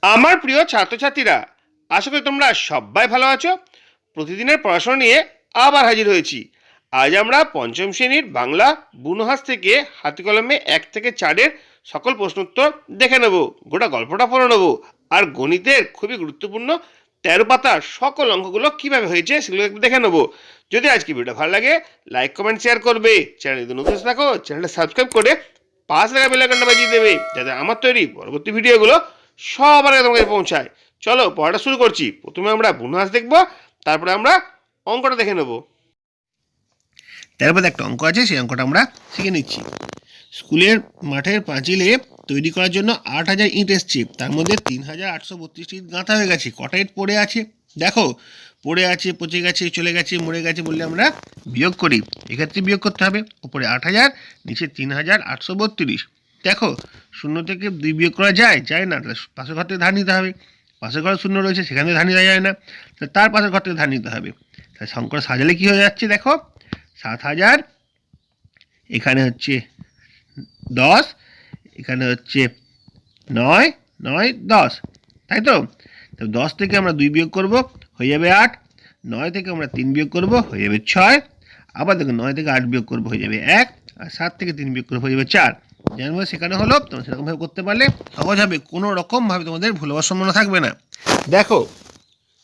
আমার প্রিয় ছাত্রছাত্রীরা, আশা করি তোমরা সবাই ভালো আছো। প্রতিদিনের পড়াশোনা নিয়ে আবার হাজির হয়েছি। আজ আমরা পঞ্চম শ্রেণীর বাংলা বুনোহাস থেকে হাতে কলমে 1 থেকে 4-এর সকল প্রশ্নোত্তর দেখে নেব, গোটা গল্পটা পড়ে নেব, আর গণিতের খুবই গুরুত্বপূর্ণ 13 পাতার সকল অঙ্কগুলো কীভাবে হয়েছে সেগুলো একটু দেখে নেব। যদি আজকে ভিডিওটা ভালো লাগে, লাইক কমেন্ট শেয়ার করবে। চ্যানেলে যদি নতুন থাকো, চ্যানেলটা সাবস্ক্রাইব করে পাশ লাগা বেল আইকনটা বাজিয়ে দেবে, যাতে আমার তৈরি পরবর্তী ভিডিওগুলো সবার আগে তোমাকে পৌঁছায়। চলো পড়াটা শুরু করছি। প্রথমে আমরা বুনহাস দেখব, তারপরে আমরা অঙ্কটা দেখে নেব। তারপরে একটা অঙ্ক আছে, সেই অঙ্কটা আমরা শিখে নিচ্ছি। স্কুলের মাঠের পাঁচিলে তৈরি করার জন্য 8,000 ইট এসছে, তার মধ্যে 3,832 ইট গাঁথা হয়ে গেছে। কটা ইট পড়ে আছে দেখো। পড়ে আছে, পচে গেছে, চলে গেছে, মরে গেছে বললে আমরা বিয়োগ করি। এক্ষেত্রে বিয়োগ করতে হবে। উপরে 8,000, নিচে 3,832। দেখো, শূন্য থেকে 2 বিয়োগ করা যায় না। পাশের ঘর থেকে ধার নিতে হবে। পাশের ঘরে শূন্য রয়েছে, সেখান থেকে ধার নিতে যায় না, তার পাশের ঘর থেকে ধার নিতে হবে। তাই সংখ্যা সাজালে কী হয়ে যাচ্ছে দেখো, 7,000, এখানে হচ্ছে 10, এখানে হচ্ছে 9, 9, 10, তাই তো। 10 থেকে আমরা 2 বিয়োগ করব, হয়ে যাবে 8। 9 থেকে আমরা 3 বিয়োগ করব, হয়ে যাবে 6। আবার দেখো 9 থেকে 8 বিয়োগ করব, হয়ে যাবে 1। আর 7 থেকে 3 বিয়োগ করব, হয়ে যাবে 4। যেমন সেখানে হলো, তোমরা সেরকমভাবে করতে পারলে সহজ হবে, কোনো রকমভাবে তোমাদের ভুল হওয়ার সম্ভাবনা থাকবে না। দেখো,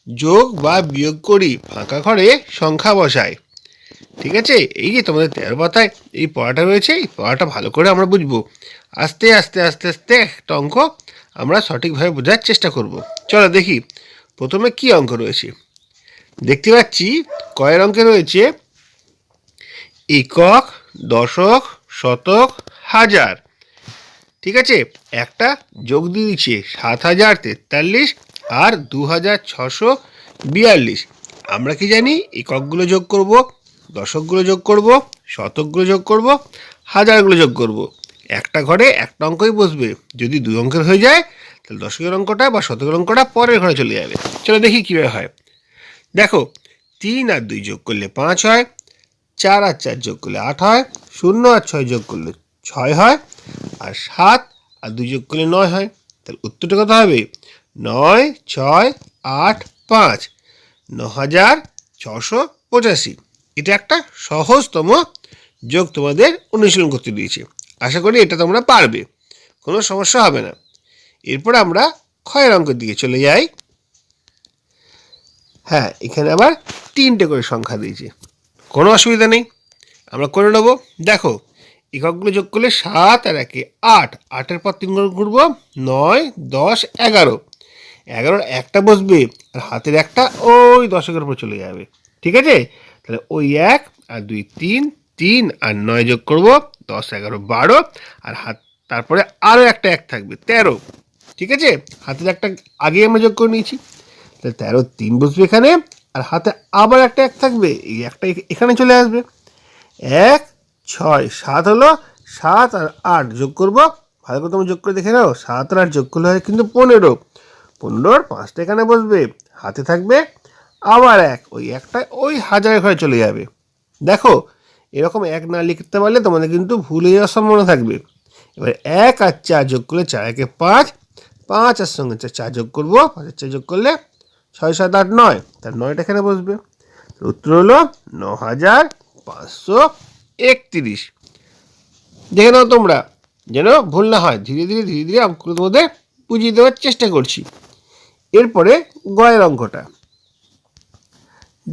যোগ বা বিয়োগ করি, ফাঁকা ঘরে সংখ্যা বসায়। ঠিক আছে, এই যে তোমাদের 13 পাতায় এই পড়াটা রয়েছে, এই পড়াটা ভালো করে আমরা বুঝবো। আস্তে আস্তে আস্তে আস্তে একটা অঙ্ক আমরা সঠিকভাবে বোঝার চেষ্টা করব। চলো দেখি প্রথমে কি অঙ্ক রয়েছে। দেখতে পাচ্ছি কয়ের অঙ্কে রয়েছে একক, দশক, শতক, হাজার। ঠিক আছে, একটা যোগ দিয়ে দিচ্ছে 7,043 আর 2,642। আমরা কি জানি, এককগুলো যোগ করব, দশকগুলো যোগ করব, শতকগুলো যোগ করব, হাজারগুলো যোগ করব। একটা ঘরে একটা অঙ্কই বসবে। যদি 2 অঙ্কের হয়ে যায়, তাহলে দশকের অঙ্কটা বা শতকের অঙ্কটা পরের ঘরে চলে যাবে। চলো দেখি কীভাবে হয়। দেখো, 3 আর 2 যোগ করলে 5 হয়, 4 আর 4 যোগ করলে 8 হয়, 0 আর 6 যোগ করলে 6 হয়, আর 7 আর 2 যোগ করলে 9 হয়। তাহলে উত্তরটা কত হবে? 9, 6, 8, 5, 9,685। এটা একটা সহজতম যোগ তোমাদের অনুশীলন করতে দিয়েছে। আশা করি এটা তোমরা পারবে, কোনো সমস্যা হবে না। এরপর আমরা ক্ষয়ের অঙ্কের দিকে চলে যাই। হ্যাঁ, এখানে আবার 3টে করে সংখ্যা দিয়েছে, কোনো অসুবিধা নেই, আমরা করে নেব। দেখো, এককগুলো যোগ করলে 7 আর 1 8, 8-এর পর 3 গুণ করবো, 9, 10, 11। 11-র একটা বসবে, আর হাতের একটা ওই দশকের উপর চলে যাবে। ঠিক আছে, তাহলে ওই 1 আর 2 3, 3 আর 9 যোগ করবো, 10, 11, 12, আর তারপরে আরও একটা 1 থাকবে, 13। ঠিক আছে, হাতের একটা আগেই আমরা যোগ করে নিয়েছি, তাহলে 13, 3 বসবে এখানে, আর হাতে আবার একটা 1 থাকবে, এই একটা এখানে চলে আসবে। 1, 6, 7 হলো। 7 আর 8 যোগ করবো, ভালো করে তুমি যোগ করে দেখে নাও। 7 আর 8 যোগ করলে হয় কিন্তু 15। 15-র 5টা এখানে বসবে, হাতে থাকবে আবার 1, ওই একটা ওই হাজারের ঘরে চলে যাবে। দেখো, এরকম 1 না লিখতে পারলে তোমাদের কিন্তু ভুল হয়ে যাওয়ার সম্ভাবনা থাকবে। এবার 1 আর 4 যোগ করলে 4 1 5, 5 আর সঙ্গে 4 যোগ করবো, 5 আর 4 যোগ করলে 6 7 8 9, তার 9টা এখানে বসবে। উত্তর হলো 9,531। দেখে নাও তোমরা, যেন ভুল না হয়। ধীরে ধীরে ধীরে ধীরে অঙ্কগুলো তোমাদের বুঝিয়ে দেওয়ার চেষ্টা করছি। এরপরে গয়ের অঙ্কটা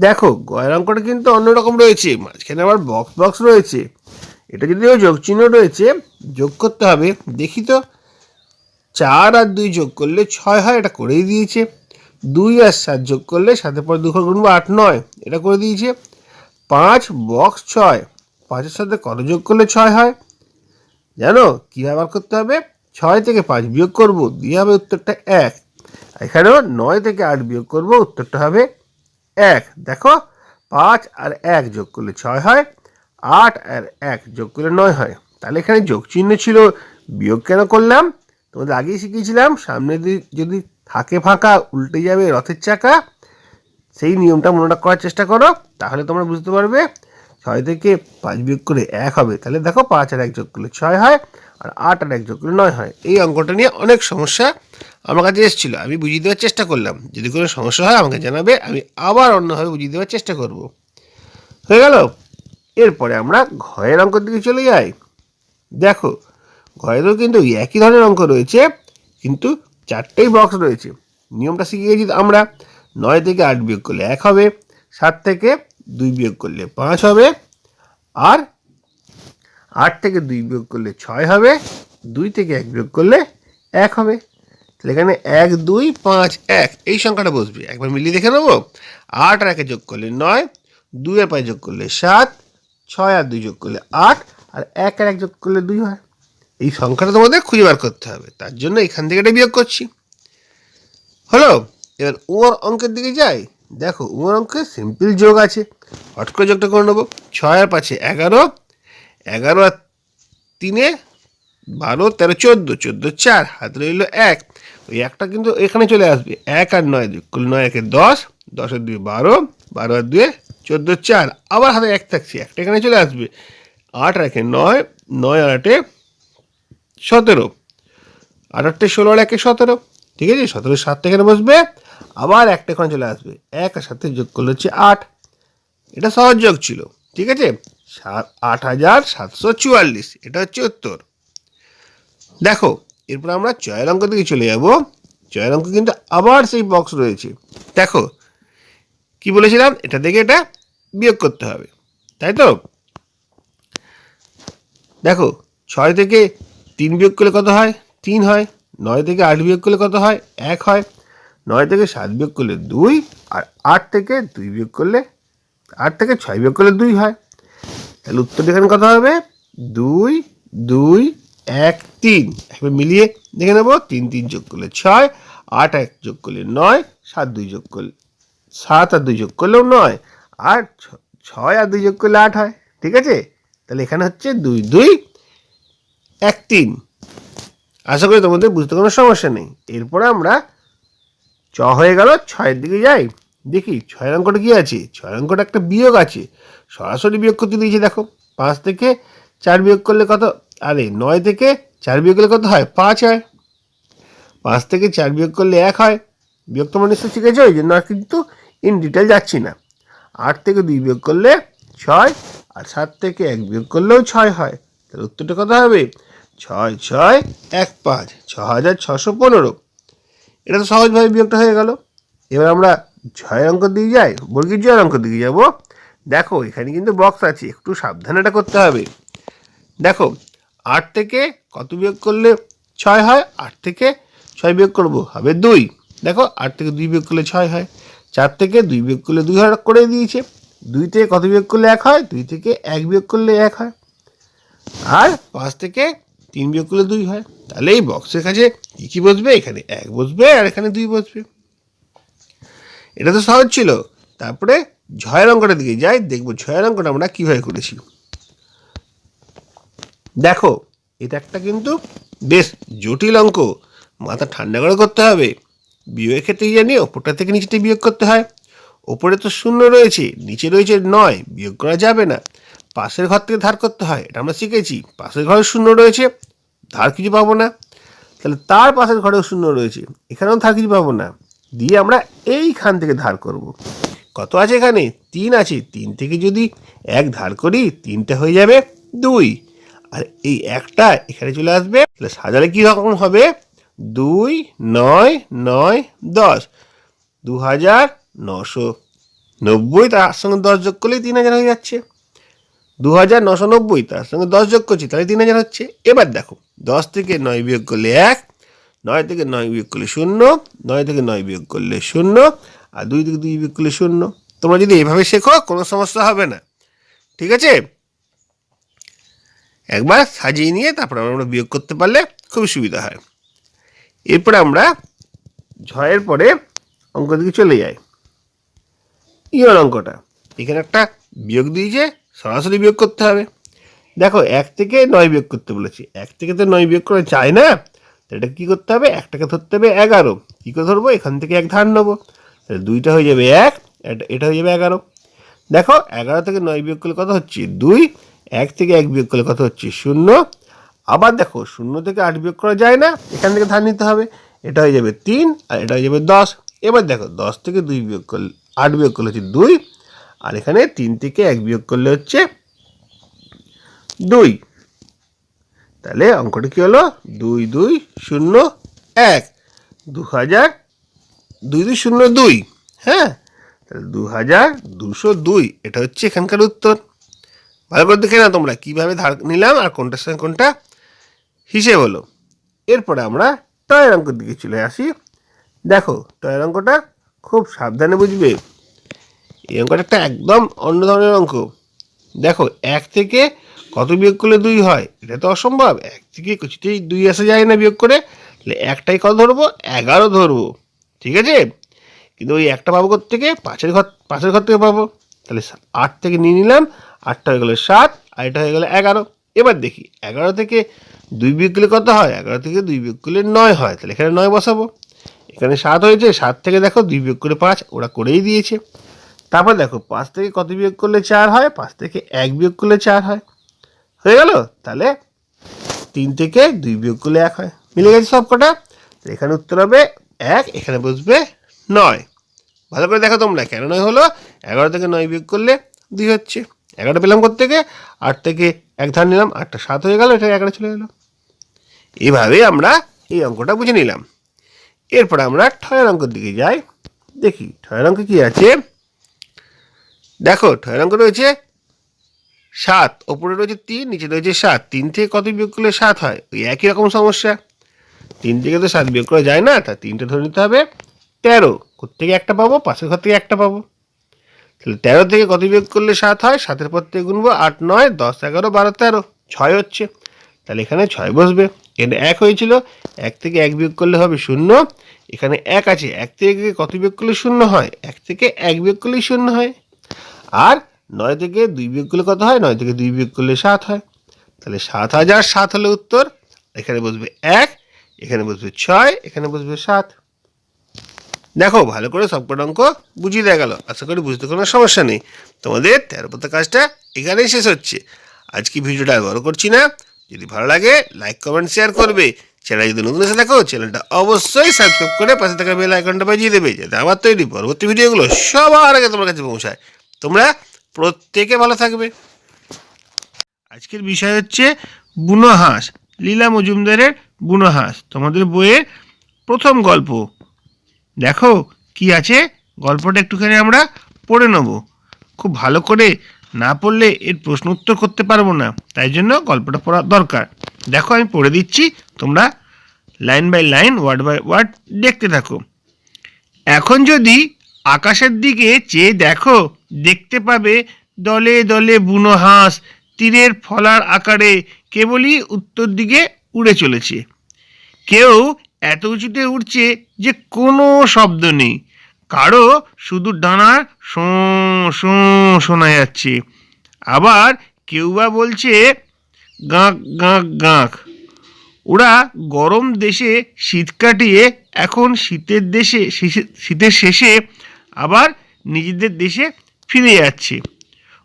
দেখো। গয়ের অঙ্কটা কিন্তু অন্যরকম রয়েছে, মাঝখানে আবার বক্স বক্স রয়েছে। এটা যদিও যোগ চিহ্ন রয়েছে, যোগ করতে হবে। দেখি তো, 4 আর 2 যোগ করলে 6 হয়, এটা করেই দিয়েছে। 2 আর 7 যোগ করলে 7-এর পর 2 ঘর গুনবো, 8 9, এটা করে দিয়েছে। 5 বক্স 6, 5-এর সাথে কত যোগ করলে 6 হয় জানো? কীভাবে বার করতে হবে? 6 থেকে 5 বিয়োগ করব, দিয়ে হবে উত্তরটা 1। এখানেও 9 থেকে 8 বিয়োগ করব, উত্তরটা হবে 1। দেখো, 5 আর 1 যোগ করলে 6 হয়, 8 আর 1 যোগ করলে 9 হয়। তাহলে এখানে যোগ চিহ্ন ছিল, বিয়োগ কেন করলাম? তোমাদের আগেই শিখিয়েছিলাম, সামনে যদি থাকে ফাঁকা উল্টে যাবে রথের চাকা। সেই নিয়মটা মনে করার চেষ্টা করো, তাহলে তোমরা বুঝতে পারবে। 6 থেকে 5 বিয়োগ করে 1 হবে, তাহলে দেখো 5 আর 1 যোগ করলে 6 হয়, আর 8 আর 1 যোগ করলে 9 হয়। এই অঙ্কটা নিয়ে অনেক সমস্যা আমার কাছে এসেছিলো, আমি বুঝিয়ে দেওয়ার চেষ্টা করলাম। যদি কোনো সমস্যা হয় আমাকে জানাবে, আমি আবার অন্যভাবে বুঝিয়ে দেওয়ার চেষ্টা করব। হয়ে গেল। এরপরে আমরা ঘয়ের অঙ্কের দিকে চলে যাই। দেখো, ঘরেরও কিন্তু একই ধরনের অঙ্ক রয়েছে, কিন্তু 4টেই বক্স রয়েছে। নিয়মটা শিখে গেছি আমরা। 9 থেকে 8 বিয়োগ করলে 1 হবে, 7 থেকে 2 বিয়োগ করলে 5 হবে, আর 8 থেকে 2 বিয়োগ করলে 6 হবে, 2 থেকে 1 বিয়োগ করলে 1 হবে। তাহলে এখানে 1 2 5 1 এই সংখ্যাটা বসবে। একবার মিলিয়ে দেখে নেবো। 8 আর 1 যোগ করলে 9, 2 আর 5 যোগ করলে 7, 6 আর 2 যোগ করলে 8, আর 1 আর 1 যোগ করলে 2 হয়। এই সংখ্যাটা তোমাদের খুঁজে বার করতে হবে, তার জন্য এখান থেকে এটা বিয়োগ করছি। হলো। এবার উমর অঙ্কের দিকে যাই। দেখো, উমর অঙ্কে সিম্পল যোগ আছে, হট করে যোগটা করে নেবো। 6 আর 5 11, 11 আর 3 12, 13 14, 14 4, হাতে রইল 1। ওই একটা কিন্তু এখানে চলে আসবে। 1 আর 9 যোগ করলে 9 1 10, 10 আর 2 12, 12 আর 2 14 4, আবার হাতে 1 থাকছে, একটা এখানে চলে আসবে। 8 আর 1 9, 9 আর 8 17, 8 আর 16 আর 1 17। ঠিক আছে, 17 7 এখানে বসবে, আবার একটা এখানে চলে আসবে। 1 আর 7 যোগ করলে হচ্ছে 8। এটা সহজ যোগ ছিল। ঠিক আছে, 8744, এটা হচ্ছে উত্তর। দেখো, এরপর আমরা জয়ের অঙ্ক দিকে চলে যাব। জয়ের অঙ্ক কিন্তু আবার সেই বক্স রয়েছে। দেখো, কি বলেছিলাম, এটা থেকে এটা বিয়োগ করতে হবে, তাই তো? দেখো, 6 থেকে 3 বিয়োগ করলে কত হয়? 3 হয়। 9 থেকে 8 বিয়োগ করলে কত হয়? 1 হয়। 9 থেকে 7 বিয়োগ করলে 2, আর 8 থেকে 2 বিয়োগ করলে 8 থেকে 6 বিয়োগ করলে 2 হয়। তাহলে উত্তর এখানে কত হবে? 2 2 1 3। একবার মিলিয়ে দেখে নেবো। 3 3 যোগ করলে 6, 8 1 যোগ করলে 9, 7 2 যোগ করলে 7 আর 2 যোগ করলেও 9, আর 6 আর 2 যোগ করলে 8 হয়। ঠিক আছে, তাহলে এখানে হচ্ছে 2 2 1 3। আশা করি তোমাদের বুঝতে কোনো সমস্যা নেই। এরপরে আমরা হয়ে গেল, 6-এর দিকে যাই। দেখি 6-এর অঙ্কটা কি আছে। 6-এর অঙ্কটা একটা বিয়োগ আছে, সরাসরি বিয়োগ করতে দিয়েছে। দেখো, 5 থেকে 4 বিয়োগ করলে কত? 9 থেকে 4 বিয়োগ করলে কত হয়? 5 হয়। 5 থেকে 4 বিয়োগ করলে 1 হয়। বিয়োগ তোমরা নিশ্চয়ই শিখেছো, ওই জন্য আর কিন্তু ইন ডিটেল যাচ্ছি না। 8 থেকে 2 বিয়োগ করলে 6, আর 7 থেকে 1 বিয়োগ করলেও 6 হয়। তাহলে উত্তরটা কত হবে? 6 6 1 5, 6615। এটা তো সহজভাবে বিয়োগটা হয়ে গেল। এবার আমরা 6-এর অঙ্ক দিকে যাই, বর্গীর জয়ের অঙ্ক দিকে যাব। দেখো, এখানে কিন্তু বক্স আছে, একটু সাবধানে এটা করতে হবে। দেখো, 8 থেকে কত বিয়োগ করলে 6 হয়? 8 থেকে 6 বিয়োগ করবো, হবে 2। দেখো, 8 থেকে 2 বিয়োগ করলে 6 হয়। 4 থেকে 2 বিয়োগ করলে 2 হয় করে দিয়েছে। 2 থেকে কত বিয়োগ করলে 1 হয়? 2 থেকে 1 বিয়োগ করলে 1 হয়। আর 5 থেকে 3 বিয়োগ করলে 2 হয়। তাহলে এই বক্সের কাছে কি বসবে? এখানে 1 বসবে, আর এখানে 2 বসবে। এটা তো সহজ ছিল। তারপরে ঝয়ের অঙ্কটার দিকে যাই, দেখবো ঝয়ের অঙ্কটা আমরা কিভাবে করেছি। দেখো, এটা একটা কিন্তু বেশ জটিল অঙ্ক, মাথা ঠান্ডা করে করতে হবে। বিয়োগের ক্ষেত্রে জানি ওপরটা থেকে নিচেটা বিয়োগ করতে হয়। ওপরে তো 0 রয়েছে, নিচে রয়েছে 9, বিয়োগ করা যাবে না। পাশের ঘর থেকে ধার করতে হয়, এটা আমরা শিখেছি। পাশের ঘরে 0 রয়েছে, ধার কিছু পাবো না। তাহলে তার পাশের ঘরেও 0 রয়েছে, এখানেও ধার কিছু পাবো না। দিয়ে আমরা এইখান থেকে ধার করব। কত আছে এখানে? 3 আছে। 3 থেকে যদি 1 ধার করি, 3টা হয়ে যাবে 2, আর এই একটা এখানে চলে আসবে। তাহলে সাজালে কি রকম হবে? 2 9 9 10, 2990। তার সঙ্গে 10 যোগ করলেই 3000 হয়ে যাচ্ছে। 2990, তার সঙ্গে 10 যোগ করছি, তাহলে 3000 হচ্ছে। এবার দেখো, 10 থেকে 9 বিয়োগ করলে 1, 9 থেকে 9 বিয়োগ করলে 0, 9 থেকে 9 বিয়োগ করলে 0, আর 2 থেকে 2 বিয়োগ করলে 0। তোমরা যদি এভাবে শেখো, কোনো সমস্যা হবে না। ঠিক আছে, একবার সাজিয়ে নিয়ে তারপর আমরা বিয়োগ করতে পারলে খুবই সুবিধা হয়। এরপরে আমরা ঝয়ের পরে অঙ্ক দিকে চলে যাই। ইয়র অঙ্কটা, এখানে একটা বিয়োগ দিয়েছে, সরাসরি বিয়োগ করতে হবে। দেখো, 1 থেকে 9 বিয়োগ করতে বলেছি। 1 থেকে তো 9 বিয়োগ করা যায় না, এটা কী করতে হবে? 1টাকে ধরতে হবে 11। কী করে ধরবো? এখান থেকে 1 ধার নেবো। তাহলে 2টা হয়ে যাবে 1, এটা হয়ে যাবে 11। দেখো, 11 থেকে 9 বিয়োগ করলে কত হচ্ছে? 2। 1 থেকে 1 বিয়োগ করলে কত হচ্ছে? 0। আবার দেখো, 0 থেকে 8 বিয়োগ করা যায় না, এখান থেকে ধার নিতে হবে। এটা হয়ে যাবে 3 আর এটা হয়ে যাবে 10। এবার দেখো 10 থেকে 2 বিয়োগ করলে 8 বিয়োগ করলে হচ্ছে 2, আর এখানে 3 থেকে 1 বিয়োগ করলে হচ্ছে 2। তাহলে অঙ্কটা কি হলো? 2201, 2202। হ্যাঁ, তাহলে 2202 এটা হচ্ছে এখানকার উত্তর। ভালো করে দেখে নাও তোমরা কীভাবে ধার নিলাম আর কোনটার সঙ্গে কোনটা হিসেব হলো। এরপরে আমরা টয়ের অঙ্কের দিকে চলে আসি। দেখো টয়ের অঙ্কটা খুব সাবধানে বুঝবে। এই অঙ্কটা একটা একদম অন্য ধরনের অঙ্ক। দেখো 1 থেকে কত বিয়োগ করলে 2 হয়? এটা তো অসম্ভব। 1 থেকে কিছুতেই 2 আসা যায় না বিয়োগ করে। তাহলে একটাই কত ধরবো? 11 ধরবো। ঠিক আছে, কিন্তু ওই একটা পাবো থেকে পাঁচের ঘর থেকে পাবো। তাহলে 8 থেকে নিয়ে নিলাম, 8টা হয়ে গেলো 7 আর এটা হয়ে গেলো 11। এবার দেখি 11 থেকে 2 বিয়োগ করলে কত হয়? 11 থেকে 2 বিয়োগ করলে 9 হয়। তাহলে এখানে 9 বসাবো। এখানে 7 হয়েছে, 7 থেকে দেখো 2 বিয়োগ করে 5, ওরা করেই দিয়েছে। তারপর দেখো 5 থেকে কত বিয়োগ করলে 4 হয়? 5 থেকে 1 বিয়োগ করলে 4 হয়। হয়ে গেল। তাহলে 3 থেকে 2 বিয়োগ করলে 1 হয়। মিলে গেছে সব কটা। এখানে উত্তর হবে 1, এখানে বসবে 9। ভালো করে দেখো তোমরা কেন 9 হলো? 11 থেকে 9 বিয়োগ করলে 2 হচ্ছে। 11 পেলাম থেকে 8 থেকে 1 ধার নিলাম, 8টা 7 হয়ে গেল, এটা 11 চলে গেল। এইভাবেই আমরা এই অঙ্কটা বুঝে নিলাম। এরপরে আমরা ঠয়ের অঙ্কের দিকে যাই। দেখি ঠয়ের অঙ্কে কি আছে। দেখো ঠয়ের অঙ্ক রয়েছে 7, ওপরে রয়েছে 3, নিচে রয়েছে 7। 3 থেকে কত বিয়োগ করলে 7 হয়? ওই একই রকম সমস্যা। 3 থেকে তো 7 বিয়োগ করা যায় না, তা 3টা ধরে নিতে হবে 13। কোথেকে একটা পাবো? পাশের ঘর থেকে একটা পাবো। তাহলে 13 থেকে কত বিয়োগ করলে 7 হয়? 7-এর পর থেকে গুনবো, 8, 9, 10, 11, 12, 13, 6 হচ্ছে। তাহলে এখানে 6 বসবে। এখানে 1 হয়েছিল, 1 থেকে 1 বিয়োগ করলে হবে 0। এখানে 1 আছে, 1 থেকে কত বিয়োগ করলে 0 হয়? 1 থেকে 1 বিয়োগ করলেই 0 হয়। আর 9 থেকে 2 বিয়োগ করলে কত হয়? 9 থেকে 2 বিয়োগ করলে 7 হয়। তাহলে 7007 হলো উত্তর। এখানে বসবে 1, এখানে বসবে 6, এখানে বসবে 7। দেখো ভালো করে সবকটা অঙ্ক বুঝিয়ে দেওয়া গেল। আশা করি বুঝতে কোনো সমস্যা নেই। তোমাদের 13 পাতা কাজটা এখানেই শেষ হচ্ছে। আজকে ভিডিওটা আর বড় করছি না। যদি ভালো লাগে লাইক, কমেন্ট, শেয়ার করবে। চ্যানেল যদি নতুন এসে থাকো চ্যানেলটা অবশ্যই সাবস্ক্রাইব করে পাশে থাকা বেল আইকনটা বাজিয়ে দেবে, যাতে আমার তৈরি পরবর্তী ভিডিওগুলো সবার আগে তোমার কাছে পৌঁছায়। তোমরা প্রত্যেকে ভালো থাকবে। আজকের বিষয় হচ্ছে বুনো হাঁস, লীলা মজুমদারের বুনো হাঁস। তোমাদের বইয়ের প্রথম গল্প। দেখো কি আছে, গল্পটা একটুখানি আমরা পড়ে নেব। খুব ভালো করে না পড়লে এর প্রশ্ন উত্তর করতে পারবো না, তাই জন্য গল্পটা পড়া দরকার। দেখো আমি পড়ে দিচ্ছি, তোমরা line by line, word by word দেখতে থাকো। এখন যদি আকাশের দিকে চেয়ে দেখো, দেখতে পাবে দলে দলে বুনো হাঁস তীরের ফলার আকারে কেবলই উত্তর দিকে উড়ে চলেছে। কেউ এত উঁচুতে উঠছে যে কোনো শব্দ নেই, কারো শুধু ডানার শোঁ শোঁ শোনা যাচ্ছে। আবার কেউ বা বলছে গাঁক গাঁক গাঁক। ওরা গরম দেশে শীত কাটিয়ে এখন শীতের শেষে আবার নিজেদের দেশে ফিরে যাচ্ছে।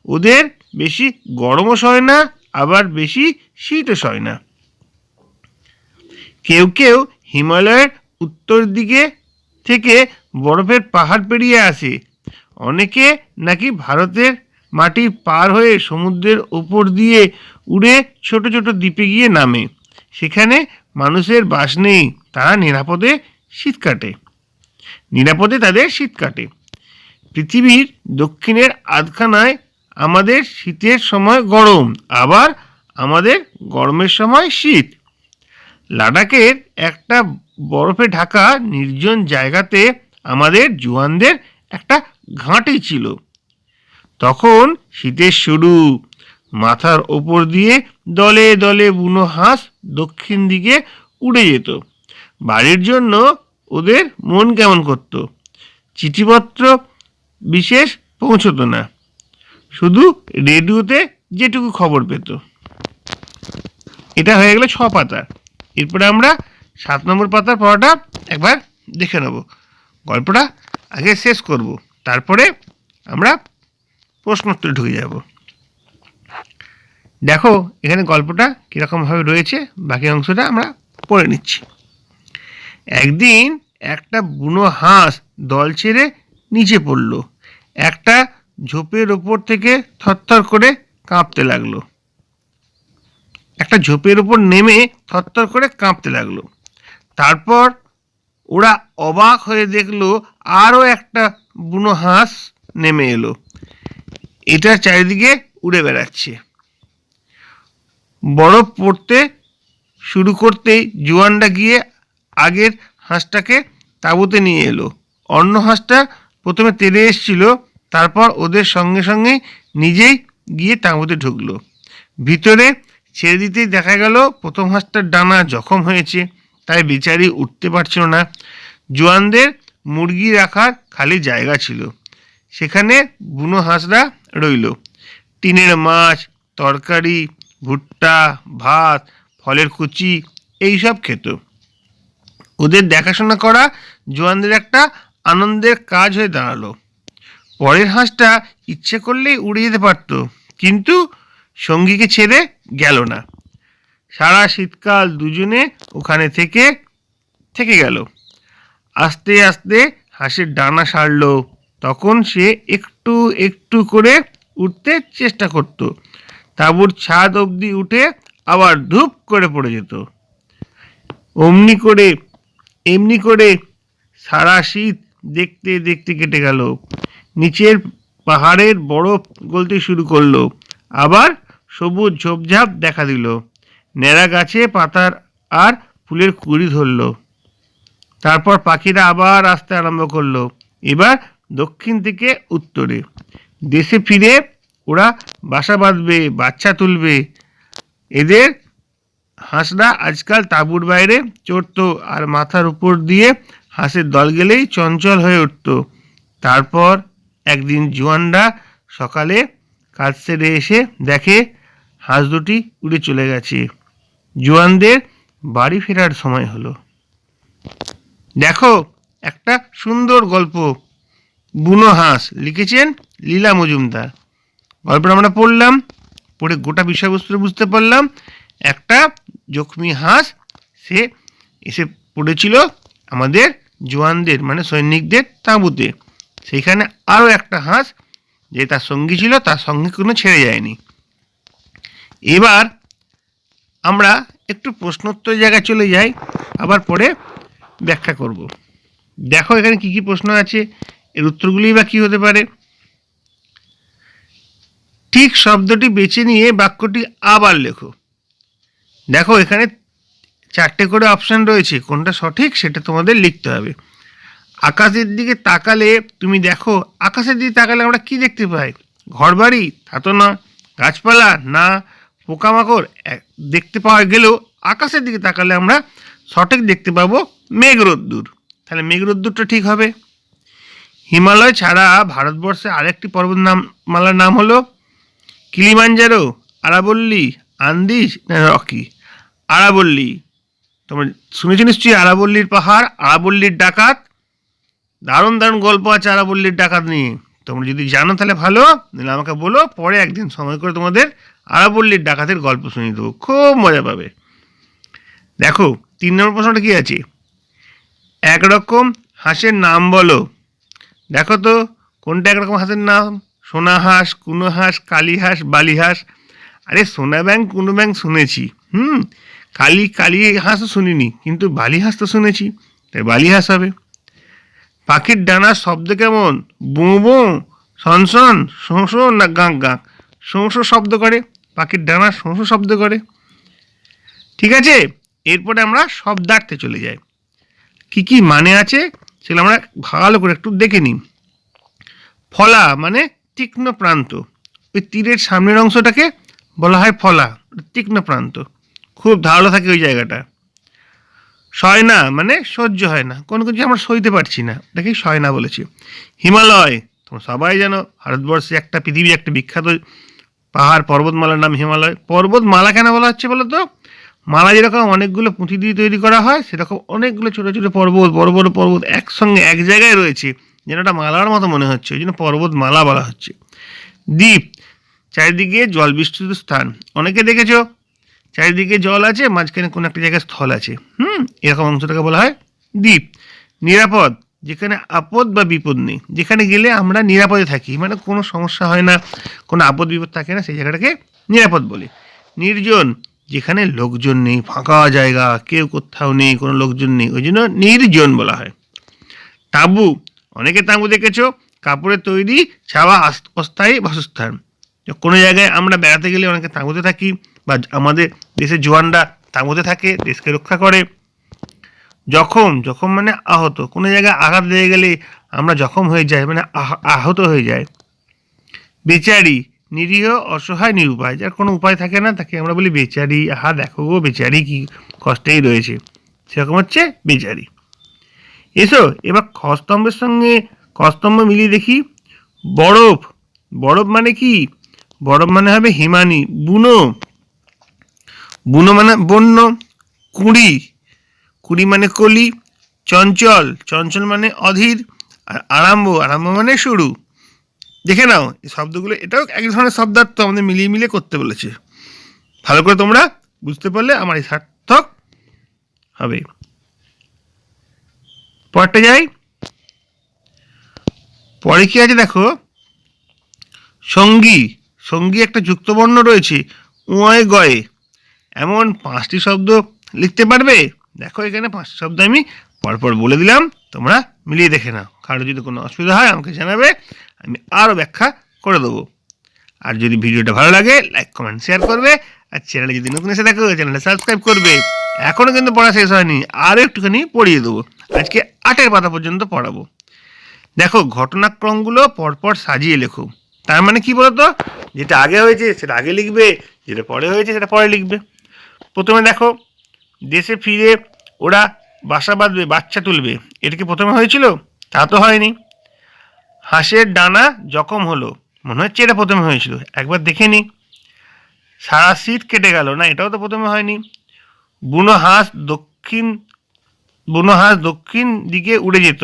ওদের বেশি গরমও সয় না, আবার বেশি শীতও সয় না। কেউ কেউ হিমালয়ের উত্তর দিকে থেকে বরফের পাহাড় পেরিয়ে আসে। অনেকে নাকি ভারতের মাটি পার হয়ে সমুদ্রের ওপর দিয়ে উড়ে ছোট ছোট দ্বীপে গিয়ে নামে। সেখানে মানুষের বাস নেই, তারা নিরাপদে তাদের শীত কাটে। পৃথিবীর দক্ষিণের আধখানায় আমাদের শীতের সময় গরম, আবার আমাদের গরমের সময় শীত। লাদাখের একটা বরফে ঢাকা নির্জন জায়গাতে আমাদের জওয়ানদের একটা ঘাঁটি ছিল। তখন শীতের শুরু। মাথার ওপর দিয়ে দলে দলে বুনো হাঁস দক্ষিণ দিকে উড়ে যেত। বাড়ির জন্য ওদের মন কেমন করত। চিঠিপত্র বিশেষ পৌঁছতো না, শুধু রেডিওতে যেটুকু খবর পেত। এটা হয়ে গেল 6 পাতার। এরপরে আমরা 7 নম্বর পাতার পড়াটা একবার দেখে নেব। গল্পটা আগে শেষ করব, তারপরে আমরা প্রশ্নোত্তরে ঢুকে যাব। দেখো এখানে গল্পটা কীরকমভাবে রয়েছে, বাকি অংশটা আমরা পড়ে নিচ্ছি। একদিন একটা বুনো হাঁস দল ছেড়ে নিচে পড়ল। একটা ঝোপের ওপর থেকে থরথর করে কাঁপতে লাগলো। একটা ঝোপের ওপর নেমে থরথর করে কাঁপতে লাগলো। তারপর ওরা অবাক হয়ে দেখলো আরও একটা বুনো হাঁস নেমে এলো। এটার চারিদিকে উড়ে বেড়াচ্ছে। বরফ পড়তে শুরু করতেই জোয়ানটা গিয়ে আগের হাঁসটাকে তাঁবুতে নিয়ে এলো। অন্য হাঁসটা প্রথমে তেড়ে এসছিল, তারপর ওদের সঙ্গে সঙ্গে নিজেই গিয়ে তাঁবুতে ঢুকলো। ভিতরে ছেড়ে দিতেই দেখা গেল প্রথম হাঁসটার ডানা জখম হয়েছে, তাই বেচারি উঠতে পারছিল না। জোয়ানদের মুরগি রাখার খালি জায়গা ছিল, সেখানে বুনো হাঁসরা রইল। টিনের মাছ, তরকারি, ভুট্টা, ভাত, ফলের কুচি এইসব খেত। ওদের দেখাশোনা করা জোয়ানদের একটা আনন্দের কাজ হয়ে দাঁড়ালো। পরের হাঁসটা ইচ্ছে করলেই উড়ে যেতে পারত, কিন্তু সঙ্গীকে ছেড়ে গেল না। সারা শীতকাল দুজনে ওখানে থেকে গেল। আস্তে আস্তে হাঁসের ডানা সারল। তখন সে একটু একটু করে উঠতে চেষ্টা করত। তাঁবুর ছাদ অবধি উঠে আবার ধূপ করে পড়ে যেত। এমনি করে সারা শীত দেখতে দেখতে কেটে গেল। নিচের পাহাড়ের বরফ গলতে শুরু করলো। আবার সবুজ ঝোপঝাপ দেখা দিল। ন্যাড়া গাছে পাতার আর ফুলের কুঁড়ি ধরল। তারপর পাখিরা আবার আসতে আরম্ভ করলো, এবার দক্ষিণ থেকে উত্তরে। দেশে ফিরে ওরা বাসা বাঁধবে, বাচ্চা তুলবে। এদের হাঁসরা আজকাল তাঁবুর বাইরে চড়ত, আর মাথার উপর দিয়ে হাঁসের দল গেলেই চঞ্চল হয়ে উঠত। তারপর একদিন জোয়ানরা সকালে কাজ সেরে এসে দেখে হাঁস দুটি উড়ে চলে গেছে। জোয়ানদের বাড়ি ফেরার সময় হলো। দেখো, একটা সুন্দর গল্প, বুনো হাঁস, লিখেছেন লীলা মজুমদার। গল্পটা আমরা পড়লাম, পড়ে গোটা বিষয়বস্তু বুঝতে পারলাম। একটা জখমি হাঁস সে এসে পড়েছিল আমাদের জওয়ানদের মানে সৈনিকদের তাঁবুতে। সেইখানে আরও একটা হাঁস যে তার সঙ্গী ছিল, তার সঙ্গে কোনো ছেড়ে যায়নি। এবার আমরা একটু প্রশ্নোত্তর জায়গায় চলে যাই, আবার পরে ব্যাখ্যা করব। দেখো এখানে কি কি প্রশ্ন আছে, এর উত্তরগুলি বা কী হতে পারে। ঠিক শব্দটি বেছে নিয়ে বাক্যটি আবার লেখো। দেখো এখানে 4টে করে অপশান রয়েছে, কোনটা সঠিক সেটা তোমাদের লিখতে হবে। আকাশের দিকে তাকালে তুমি দেখো, আকাশের দিকে তাকালে আমরা কি দেখতে পাই? ঘরবাড়ি? তা তো না। গাছপালা? না। পোকামাকড়? দেখতে পাওয়া গেলেও আকাশের দিকে তাকালে আমরা সঠিক দেখতে পাবো মেঘ রোদ্দুর। তাহলে মেঘ রোদ্দুরটা ঠিক হবে। হিমালয় ছাড়া ভারতবর্ষে আরেকটি পর্বতমালার নাম হলো কিলিমাঞ্জারো, আরাবল্লী, আন্দিজ না রকি? আরাবল্লী। তোমরা শুনেছো নিশ্চয়ই আরাবল্লীর পাহাড়, আরাবল্লীর ডাকাত। দারুণ দারুণ গল্প আছে আরাবল্লীর ডাকাত নিয়ে। তোমরা যদি জানো তাহলে ভালো, নাহলে আমাকে বলো, পরে একদিন সময় করে তোমাদের আরাবল্লীর ডাকাতের গল্প শুনিয়ে দেবো, খুব মজা পাবে। দেখো 3 নম্বর প্রশ্নটা কি আছে, একরকম হাঁসের নাম বলো। দেখো তো কোনটা একরকম হাঁসের নাম? সোনা হাঁস, কুনো হাঁস, কালী হাঁস, বালি হাঁস। আরে সোনা ব্যাং, কুনো ব্যাং শুনেছি, কালী হাঁসও শুনিনি, কিন্তু বালি হাঁস তো শুনেছি, তাই বালি হাঁস হবে। পাখির ডানার শব্দ কেমন? বোঁ বোঁ, সনসন, শোঁ শোঁ না গাঁক গাঁক? শোঁ শোঁ শব্দ করে, পাখির ডানা শোঁ শোঁ শব্দ করে। ঠিক আছে, এরপরে আমরা শব্দার্থে চলে যাই। কি কি মানে আছে সেগুলো আমরা ভালো করে একটু দেখে নিই। ফলা মানে তীক্ষ্ণ প্রান্ত, ওই তীরের সামনের অংশটাকে বলা হয় ফলা, তীক্ষ্ণ প্রান্ত, খুব ধারালো থাকে ওই জায়গাটা। সয় না মানে সহ্য হয় না, কোনো কিছু আমরা সইতে পারছি না, ওটাকেই সয় না বলেছি। হিমালয়, তোমরা সবাই জানো ভারতবর্ষে পৃথিবীর একটা বিখ্যাত পাহাড় পর্বতমালার নাম হিমালয়। পর্বতমালা কেন বলা হচ্ছে বলো তো? মালা যেরকম অনেকগুলো পুঁথি দিয়ে তৈরি করা হয়, সেরকম অনেকগুলো ছোটো ছোটো পর্বত, বড় বড় পর্বত একসঙ্গে এক জায়গায় রয়েছে, যেন একটা মালার মতো মনে হচ্ছে, ওই জন্য পর্বতমালা বলা হচ্ছে। দ্বীপ, চারিদিকে জল বিস্তৃত স্থান। অনেকে দেখেছো চারিদিকে জল আছে, মাঝখানে কোনো একটা জায়গায় স্থল আছে, এরকম অংশটাকে বলা হয় দ্বীপ, নিরাপদ, যেখানে আপদ বা বিপদ নেই, যেখানে গেলে আমরা নিরাপদে থাকি, মানে কোনো সমস্যা হয় না, কোনো আপদ বিপদ থাকে না, সেই জায়গাটাকে নিরাপদ বলে। নির্জন, যেখানে লোকজন নেই, ফাঁকা জায়গা, কেউ কোথাও নেই, কোনো লোকজন নেই, ওই জন্য নির্জন বলা হয়। তাঁবু, অনেকে তাঁবু দেখেছো, কাপড়ের তৈরি ছাওয়া অস্থায়ী বাসস্থান। কোনো জায়গায় আমরা বেড়াতে গেলে অনেকে তাঁবুতে থাকি, বা আমাদের দেশের জওয়ানরা তাঁবুতে থাকে, দেশকে রক্ষা করে। জখম, জখম মানে আহত, কোনো জায়গায় আঘাত লেগে গেলে আমরা জখম হয়ে যাই, মানে আহত হয়ে যায়। বেচারি, নিরীহ, অসহায়, নিরুপায়, যার কোনো উপায় থাকে না, তাকে আমরা বলি বেচারি। আহা দেখো গো বেচারি কি কষ্টেই রয়েছে, সেরকম হচ্ছে বেচারি। এসো এবার খস্তম্ভের সঙ্গে খস্তম্ভ মিলিয়ে দেখি। বরফ, বরফ মানে কি? বরফ মানে হবে হিমানি। বুনো, বুনো মানে বন্য। কুঁড়ি, কুঁড়ি মানে কলি। চঞ্চল, চঞ্চল মানে অধীর। আর আরম্ভ, আরম্ভ মানে শুরু। দেখে নাও এই শব্দগুলো, এটাও এক ধরনের শব্দার্থ আমাদের মিলিয়ে মিলিয়ে করতে বলেছে। ভালো করে তোমরা বুঝতে পারলে আমার এই সার্থক হবে। পরটা যাই। পরে কি আছে দেখো, সঙ্গী, সঙ্গী একটা যুক্তবর্ণ রয়েছে উঁয়ে গয়ে, এমন 5টি শব্দ লিখতে পারবে? দেখো এখানে 5টি শব্দ আমি পরপর বলে দিলাম, তোমরা মিলিয়ে দেখে নাও। কারো যদি কোনো অসুবিধা হয় আমাকে জানাবে, আমি আরও ব্যাখ্যা করে দেবো। আর যদি ভিডিওটা ভালো লাগে লাইক কমেন্ট শেয়ার করবে, আর চ্যানেলে যদি নতুন এসে দেখো চ্যানেলটা সাবস্ক্রাইব করবে। এখনও কিন্তু পড়া শেষ হয়নি, আরও একটুখানি পড়িয়ে দেবো। আজকে 8 পাতা পর্যন্ত পড়াবো। দেখো ঘটনাক্রমগুলো পরপর সাজিয়ে লেখো। তার মানে কি বলতো, যেটা আগে হয়েছে সেটা আগে লিখবে, যেটা পরে হয়েছে সেটা পরে লিখবে। প্রথমে দেখো, দেশে ফিরে ওরা বাসা বাঁধবে, বাচ্চা তুলবে, এটা কি প্রথমে হয়েছিল? তা তো হয়নি। হাঁসের ডানা জখম হলো, মনে হচ্ছে এটা প্রথমে হয়েছিল, একবার দেখে নি। সারা শীত কেটে গেল, না এটাও তো প্রথমে হয়নি। বুনো হাঁস দক্ষিণ, বুনো হাঁস দক্ষিণ দিকে উড়ে যেত,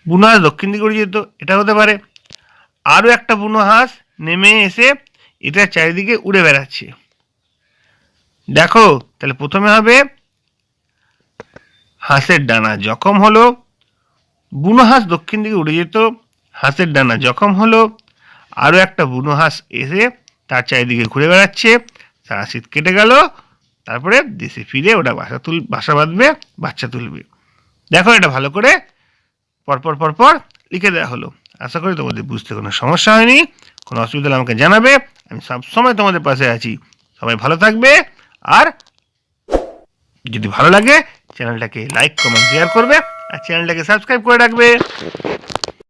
বুনো হাঁস দক্ষিণ দিকে উড়ে যেত, এটা হতে পারে। আরও একটা বুনো হাঁস নেমে এসে এটা চারিদিকে উড়ে বেড়াচ্ছে। দেখো তাহলে প্রথমে হবে হাঁসের ডানা জখম হলো, বুনো হাঁস দক্ষিণ দিকে উড়ে যেত, হাঁসের ডানা জখম হলো, আরও একটা বুনো হাঁস এসে তার চারিদিকে ঘুরে বেড়াচ্ছে, সারা শীত কেটে গেল, তারপরে দেশে ফিরে ওটা বাসা বাঁধবে, বাচ্চা তুলবে। দেখো এটা ভালো করে পরপর পরপর লিখে দেওয়া হলো। আশা করি তোমাদের বুঝতে কোনো সমস্যা হয়নি। কোনো অসুবিধা হলে আমাকে জানাবে, আমি সবসময় তোমাদের পাশে আছি। সবাই ভালো থাকবে, আর যদি ভালো লাগে চ্যানেলটাকে লাইক কমেন্ট শেয়ার করবে, আর চ্যানেলটাকে সাবস্ক্রাইব করে রাখবে।